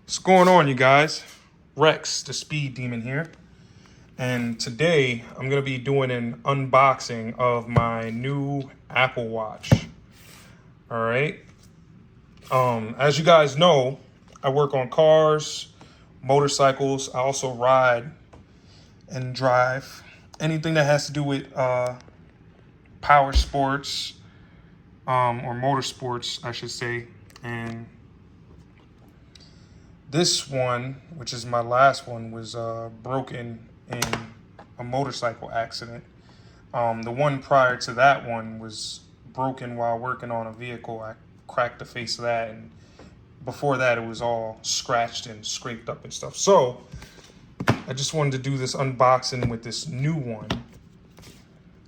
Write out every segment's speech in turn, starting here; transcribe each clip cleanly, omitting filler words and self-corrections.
What's going on, you guys? Rex, the speed demon here. And today I'm going to be doing an unboxing of my new Apple Watch. All right. As you guys know, I work on cars, motorcycles. I also ride and drive. Anything that has to do with power sports or motorsports, I should say. And this one, which is my last one, was broken in a motorcycle accident. The one prior to that one was broken while working on a vehicle. I cracked the face of that, and before that, it was all scratched and scraped up and stuff. So I just wanted to do this unboxing with this new one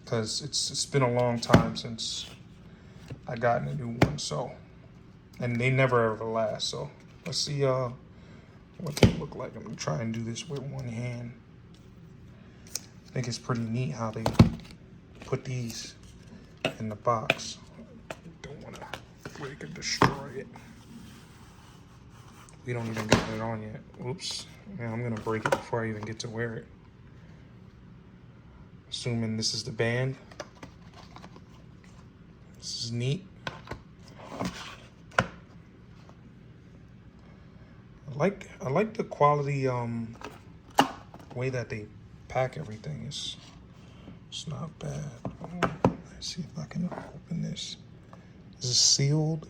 because it's been a long time since I gotten a new one. So, and they never ever last. So let's see what they look like. I'm gonna try and do this with one hand. I think it's pretty neat how they put these in the box. Don't want to break and destroy it. We don't even got it on yet. Oops. Yeah, I'm gonna break it before I even get to wear it. Assuming this is the band. This is neat. I like the quality way that they pack everything. It's not bad. Let's see if I can open this. Is it sealed?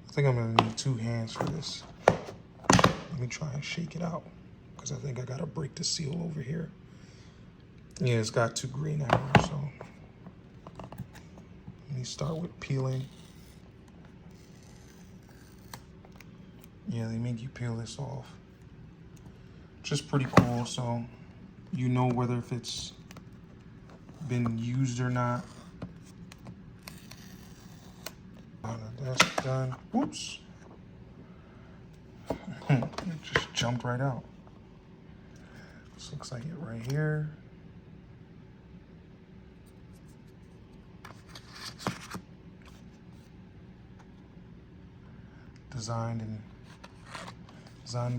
I think I'm gonna need two hands for this. Let me try and shake it out because I think I gotta break the seal over here. Yeah, it's got two green arrows, so let me start with peeling. Yeah, they make you peel this off. Just pretty cool, so you know whether if it's been used or not. That's done. Whoops. It just jumped right out. This looks like it right here. Designed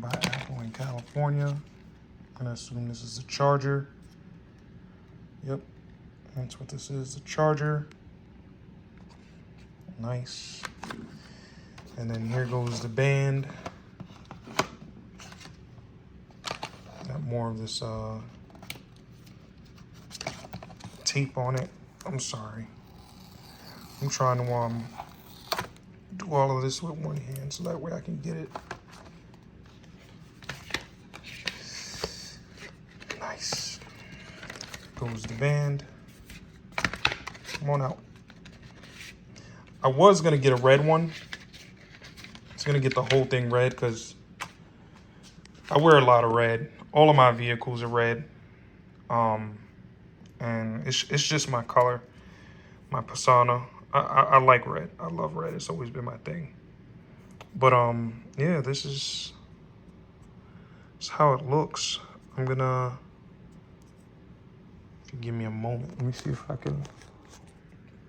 by Apple in California. I'm gonna assume this is the charger. Yep, that's what this is, the charger. Nice. And then here goes the band. Got more of this tape on it. I'm sorry. I'm trying to do all of this with one hand so that way I can get it. Nice. Goes the band. Come on out. I was gonna get a red one. I was gonna get the whole thing red because I wear a lot of red. All of my vehicles are red. And it's just my color, my persona. I like red. I love red. It's always been my thing. But yeah, this is how it looks. I'm gonna, if you give me a moment, let me see if I can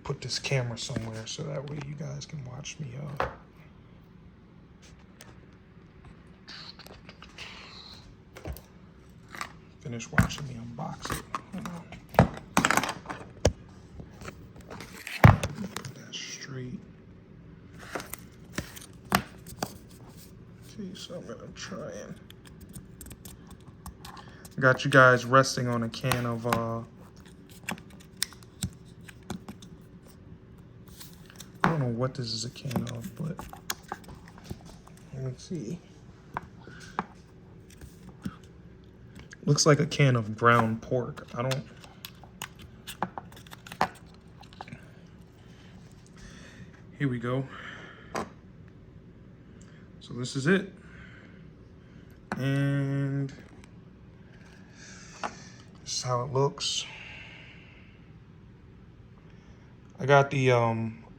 put this camera somewhere so that way you guys can watch me finish watching me unbox it. Put that straight. Okay, so I'm gonna try and got you guys resting on a can of I don't know what this is a can of, but let's see. Looks like a can of ground pork. I don't. Here we go. So this is it. And this is how it looks. I got the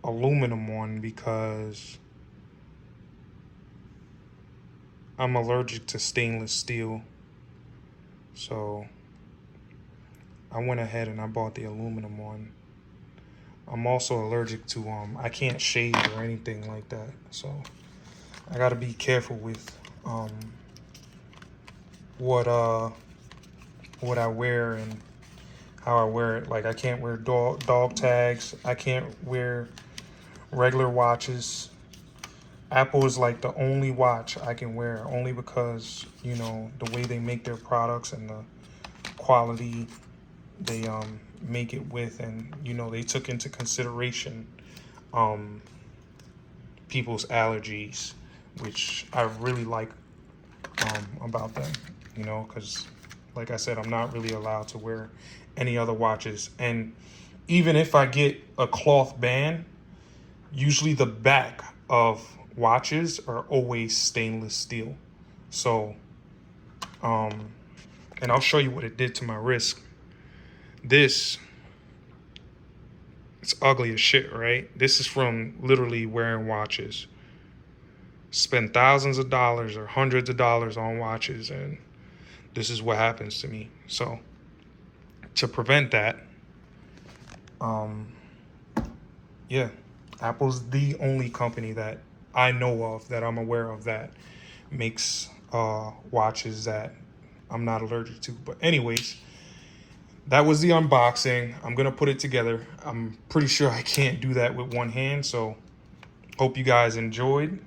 aluminum one because I'm allergic to stainless steel. So I went ahead and I bought the aluminum one. I'm also allergic to I can't shave or anything like that. So I gotta be careful with what I wear and how I wear it. Like I can't wear dog tags. I can't wear regular watches. Apple is like the only watch I can wear, only because, you know, the way they make their products and the quality they make it with, and you know, they took into consideration people's allergies, which I really like about them, you know, because like I said, I'm not really allowed to wear any other watches. And even if I get a cloth band, usually the back of watches are always stainless steel. So, and I'll show you what it did to my wrist. This, it's ugly as shit, right? This is from literally wearing watches. Spend thousands of dollars or hundreds of dollars on watches, and this is what happens to me. So, to prevent that, yeah, Apple's the only company that I know of, that I'm aware of, that makes watches that I'm not allergic to. But anyways, that was the unboxing. I'm gonna put it together. I'm pretty sure I can't do that with one hand, so hope you guys enjoyed,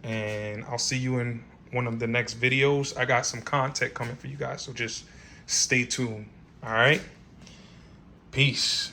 and I'll see you in one of the next videos. I got some content coming for you guys, so just stay tuned. All right, peace.